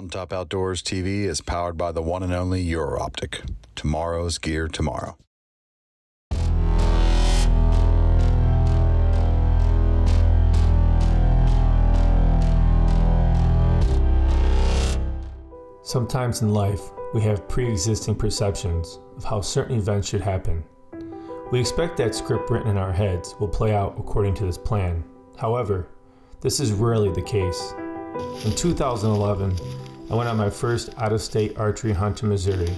On Top Outdoors TV is powered by the one and only Euro-Optic. Tomorrow's gear tomorrow. Sometimes in life, we have pre-existing perceptions of how certain events should happen. We expect that script written in our heads will play out according to this plan. However, this is rarely the case. In 2011, I went on my first out-of-state archery hunt to Missouri,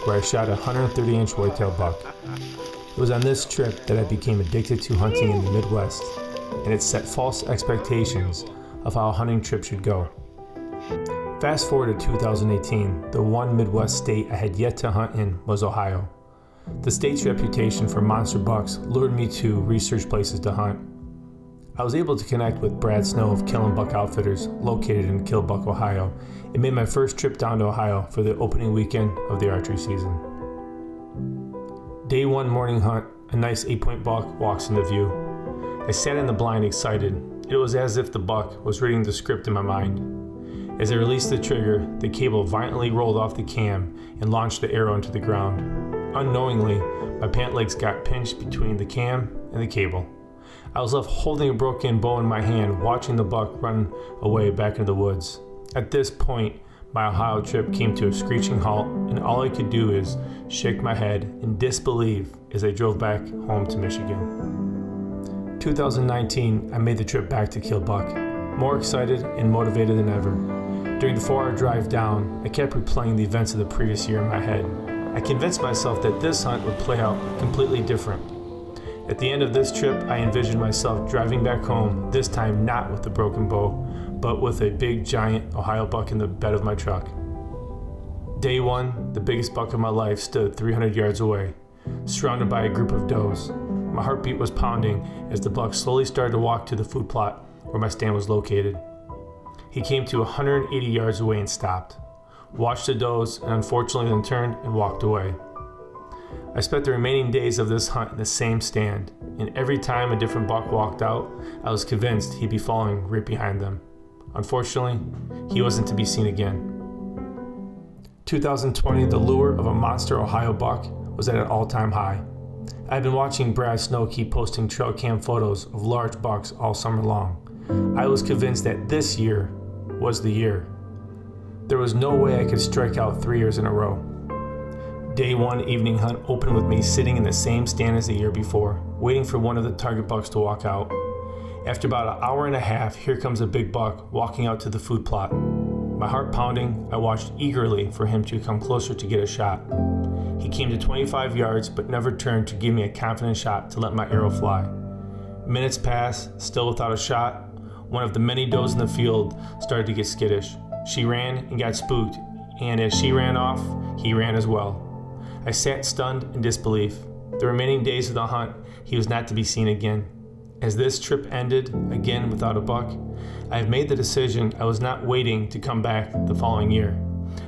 where I shot a 130-inch whitetail buck. It was on this trip that I became addicted to hunting in the Midwest, and it set false expectations of how a hunting trip should go. Fast forward to 2018, the one Midwest state I had yet to hunt in was Ohio. The state's reputation for monster bucks lured me to research places to hunt. I was able to connect with Brad Snow of Kill 'Em Buck Outfitters, located in Killbuck, Ohio, and made my first trip down to Ohio for the opening weekend of the archery season. Day one morning hunt, a nice 8-point buck walks into view. I sat in the blind excited. It was as if the buck was reading the script in my mind. As I released the trigger, the cable violently rolled off the cam and launched the arrow into the ground. Unknowingly, my pant legs got pinched between the cam and the cable. I was left holding a broken bow in my hand, watching the buck run away back into the woods. At this point, my Ohio trip came to a screeching halt, and all I could do is shake my head in disbelief as I drove back home to Michigan. 2019, I made the trip back to Killbuck, more excited and motivated than ever. During the 4-hour drive down, I kept replaying the events of the previous year in my head. I convinced myself that this hunt would play out completely different. At the end of this trip, I envisioned myself driving back home, this time not with the broken bow, but with a big giant Ohio buck in the bed of my truck. Day one, the biggest buck of my life stood 300 yards away, surrounded by a group of does. My heartbeat was pounding as the buck slowly started to walk to the food plot where my stand was located. He came to 180 yards away and stopped, watched the does, and unfortunately then turned and walked away. I spent the remaining days of this hunt in the same stand, and every time a different buck walked out, I was convinced he'd be following right behind them. Unfortunately, he wasn't to be seen again. 2020, the lure of a monster Ohio buck was at an all-time high. I had been watching Brad Snow keep posting trail cam photos of large bucks all summer long. I was convinced that this year was the year. There was no way I could strike out 3 years in a row. Day one evening hunt opened with me sitting in the same stand as the year before, waiting for one of the target bucks to walk out. After about an hour and a half, here comes a big buck walking out to the food plot. My heart pounding, I watched eagerly for him to come closer to get a shot. He came to 25 yards but never turned to give me a confident shot to let my arrow fly. Minutes passed, still without a shot. One of the many does in the field started to get skittish. She ran and got spooked, and as she ran off, he ran as well. I sat stunned in disbelief. The remaining days of the hunt, he was not to be seen again. As this trip ended, again without a buck, I have made the decision I was not waiting to come back the following year.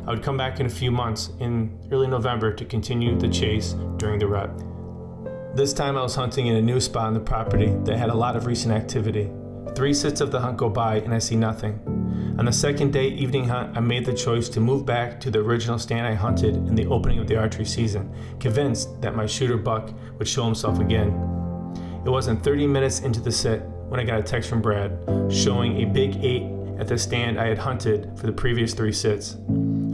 I would come back in a few months, in early November, to continue the chase during the rut. This time I was hunting in a new spot on the property that had a lot of recent activity. 3 sits of the hunt go by and I see nothing. On the second day evening hunt, I made the choice to move back to the original stand I hunted in the opening of the archery season, convinced that my shooter buck would show himself again. It wasn't 30 minutes into the sit when I got a text from Brad showing a big 8 at the stand I had hunted for the previous 3 sits.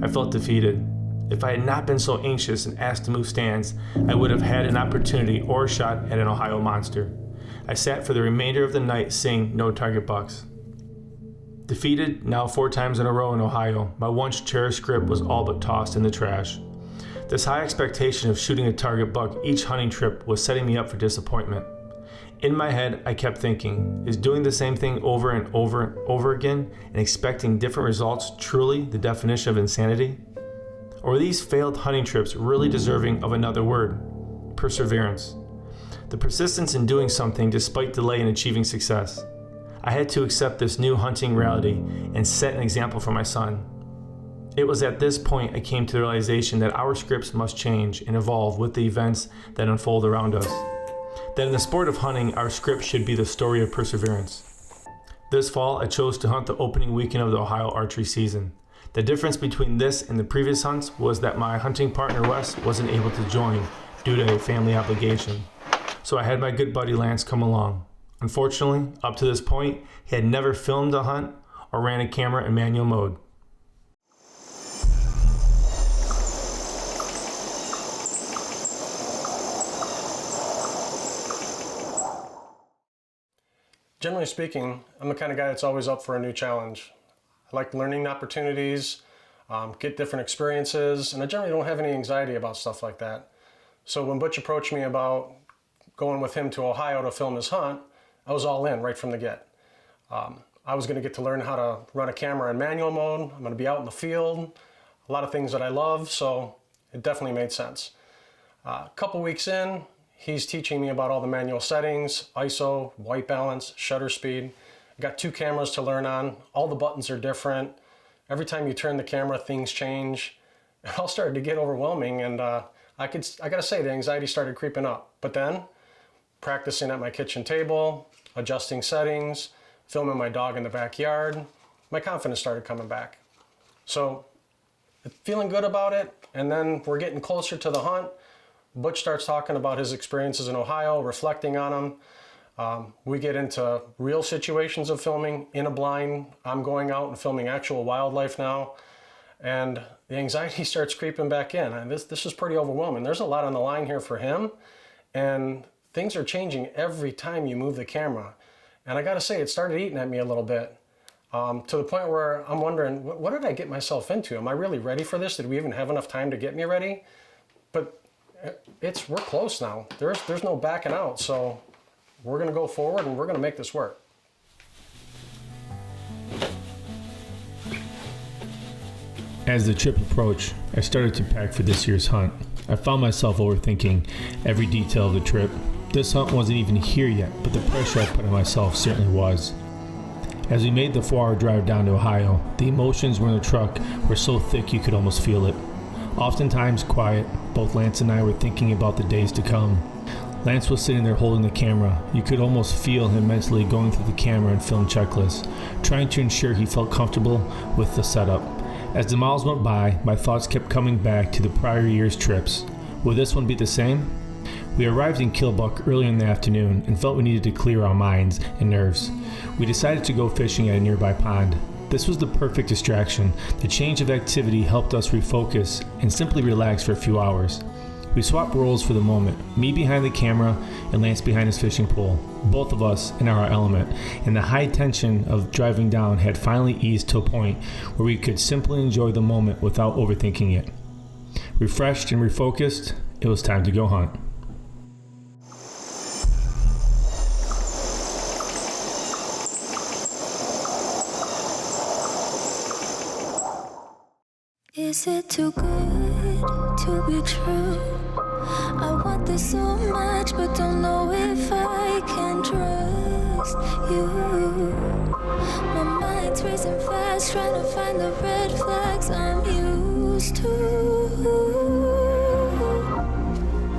I felt defeated. If I had not been so anxious and asked to move stands, I would have had an opportunity or a shot at an Ohio monster. I sat for the remainder of the night seeing no target bucks. Defeated now 4 times in a row in Ohio, my once cherished script was all but tossed in the trash. This high expectation of shooting a target buck each hunting trip was setting me up for disappointment. In my head, I kept thinking, is doing the same thing over and over and over again and expecting different results truly the definition of insanity? Or are these failed hunting trips really deserving of another word? Perseverance. The persistence in doing something despite delay in achieving success. I had to accept this new hunting reality and set an example for my son. It was at this point I came to the realization that our scripts must change and evolve with the events that unfold around us. That in the sport of hunting, our script should be the story of perseverance. This fall, I chose to hunt the opening weekend of the Ohio archery season. The difference between this and the previous hunts was that my hunting partner Wes wasn't able to join due to a family obligation. So I had my good buddy Lance come along. Unfortunately, up to this point, he had never filmed a hunt or ran a camera in manual mode. Generally speaking, I'm the kind of guy that's always up for a new challenge. I like learning opportunities, get different experiences, and I generally don't have any anxiety about stuff like that. So when Butch approached me about going with him to Ohio to film his hunt, I was all in right from the get. I was going to get to learn how to run a camera in manual mode. I'm going to be out in the field, a lot of things that I love, so it definitely made sense. A couple weeks in, he's teaching me about all the manual settings, ISO, white balance, shutter speed. I got 2 cameras to learn on. All the buttons are different. Every time you turn the camera, things change. It all started to get overwhelming, and I gotta say, the anxiety started creeping up. But then, practicing at my kitchen table, adjusting settings, filming my dog in the backyard, my confidence started coming back. So, feeling good about it, and then we're getting closer to the hunt. Butch starts talking about his experiences in Ohio, reflecting on them. We get into real situations of filming in a blind. I'm going out and filming actual wildlife now. And the anxiety starts creeping back in. And this is pretty overwhelming. There's a lot on the line here for him. And things are changing every time you move the camera. And I gotta say, it started eating at me a little bit. To the point where I'm wondering, what did I get myself into? Am I really ready for this? Did we even have enough time to get me ready? But we're close now. There's no backing out. So we're gonna go forward and we're gonna make this work. As the trip approached, I started to pack for this year's hunt. I found myself overthinking every detail of the trip. This hunt wasn't even here yet, but the pressure I put on myself certainly was. As we made the 4-hour drive down to Ohio, the emotions were in the truck were so thick you could almost feel it. Oftentimes quiet, both Lance and I were thinking about the days to come. Lance was sitting there holding the camera. You could almost feel him mentally going through the camera and film checklists, trying to ensure he felt comfortable with the setup. As the miles went by, my thoughts kept coming back to the prior year's trips. Will this one be the same? We arrived in Killbuck early in the afternoon and felt we needed to clear our minds and nerves. We decided to go fishing at a nearby pond. This was the perfect distraction. The change of activity helped us refocus and simply relax for a few hours. We swapped roles for the moment, me behind the camera and Lance behind his fishing pole, both of us in our element, and the high tension of driving down had finally eased to a point where we could simply enjoy the moment without overthinking it. Refreshed and refocused, it was time to go hunt. Is it too good to be true? I want this so much, but don't know if I can trust you. My mind's racing fast, trying to find the red flags I'm used to.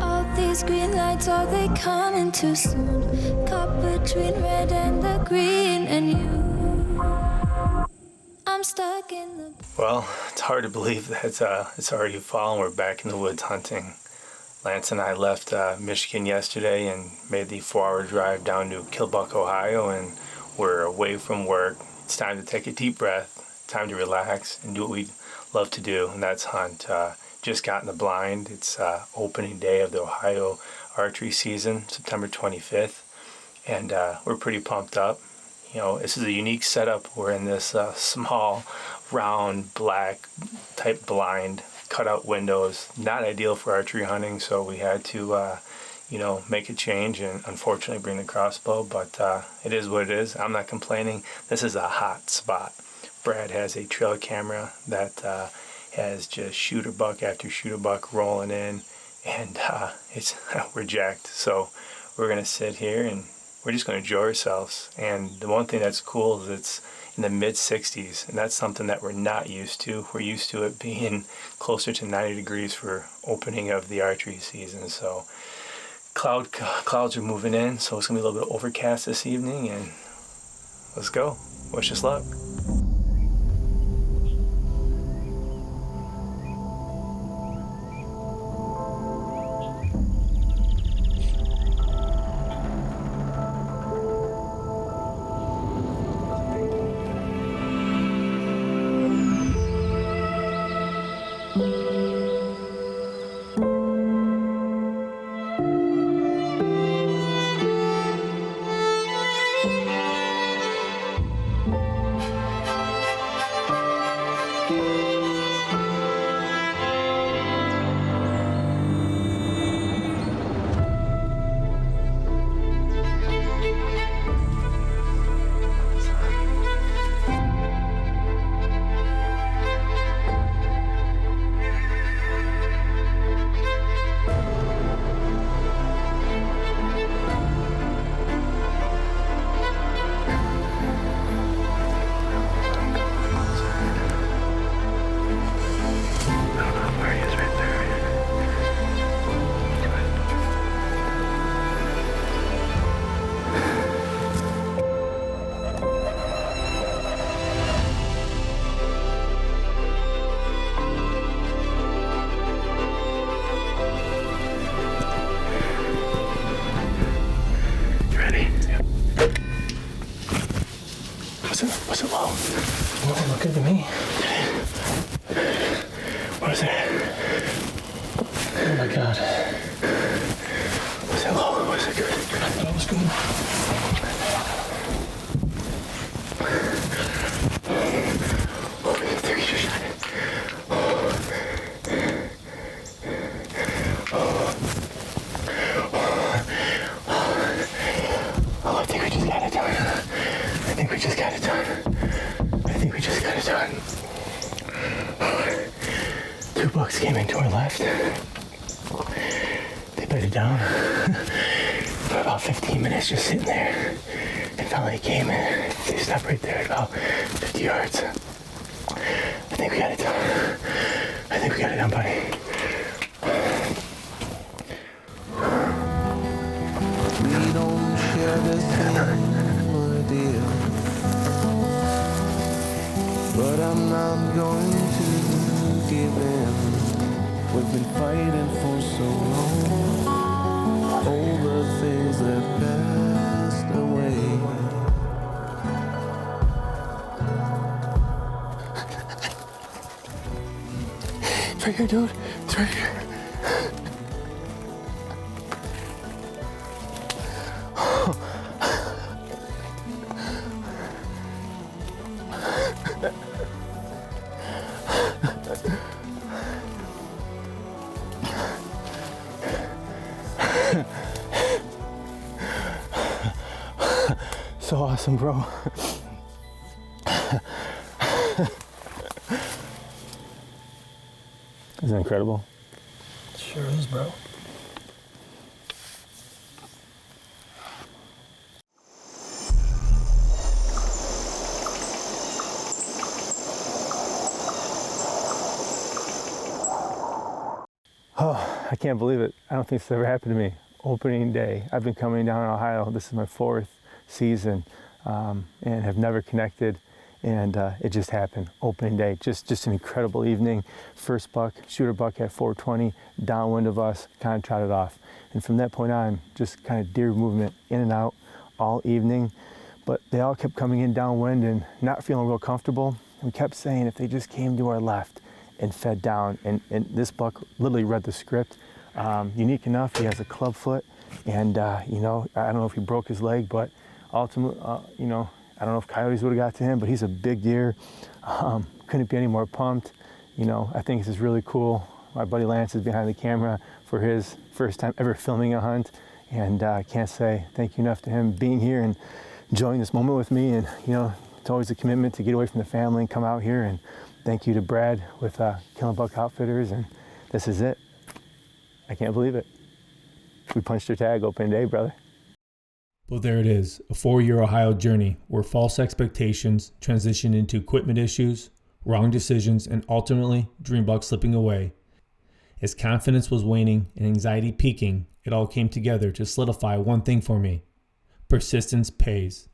All these green lights, are they coming too soon? Caught between red and the green, and you, I'm stuck in the... Well, it's hard to believe that it's already fall and we're back in the woods hunting. Lance and I left Michigan yesterday and made the 4-hour drive down to Killbuck, Ohio, and we're away from work. It's time to take a deep breath, time to relax and do what we love to do, and that's hunt. Just got in the blind. It's opening day of the Ohio archery season, September 25th, and we're pretty pumped up. You know, this is a unique setup. We're in this small, round, black type blind, cutout windows. Not ideal for archery hunting, so we had to, make a change and unfortunately bring the crossbow, but it is what it is. I'm not complaining. This is a hot spot. Brad has a trail camera that has just shooter buck after shooter buck rolling in, and we're jacked. So we're going to sit here and we're just going to enjoy ourselves. And the one thing that's cool is it's in the mid-60s, and that's something that we're not used to. We're used to it being closer to 90 degrees for opening of the archery season. So clouds are moving in, so it's going to be a little bit overcast this evening, and let's go. Wish us luck. Was it low? Oh, look at me. What is it? Oh my God. Was it low? Was it good? I thought it was good. Oh, I think we just shot it. Oh, I think we just got it done. I think we just got it done. I think we just got it done. 2 bucks came into our left. They bedded down for about 15 minutes just sitting there. And finally came in. They stopped right there at about 50 yards. I think we got it done. I think we got it done, buddy. We don't share the same idea, but I'm not going to give in. We've been fighting for so long over things that passed away. It's right here, dude. It's right here. So awesome, bro. Isn't that incredible? Sure is, bro. Oh, I can't believe it. I don't think it's ever happened to me. Opening day. I've been coming down in Ohio. This is my 4th season, and have never connected. And it just happened. Opening day. Just an incredible evening. First buck, shooter buck at 420, downwind of us, kind of trotted off. And from that point on, just kind of deer movement in and out all evening. But they all kept coming in downwind and not feeling real comfortable. We kept saying if they just came to our left and fed down. And this buck literally read the script. Unique enough, he has a club foot, and you know, I don't know if he broke his leg, but ultimately, you know, I don't know if coyotes would have got to him, but he's a big deer. Couldn't be any more pumped. You know, I think this is really cool. My buddy Lance is behind the camera for his first time ever filming a hunt, and I can't say thank you enough to him being here and enjoying this moment with me. And you know, it's always a commitment to get away from the family and come out here. And thank you to Brad with Killing Buck Outfitters, and this is it. I can't believe it. We punched our tag opening day, brother. Well, there it is, a 4-year Ohio journey where false expectations transitioned into equipment issues, wrong decisions, and ultimately dream buck slipping away. As confidence was waning and anxiety peaking, it all came together to solidify one thing for me: persistence pays.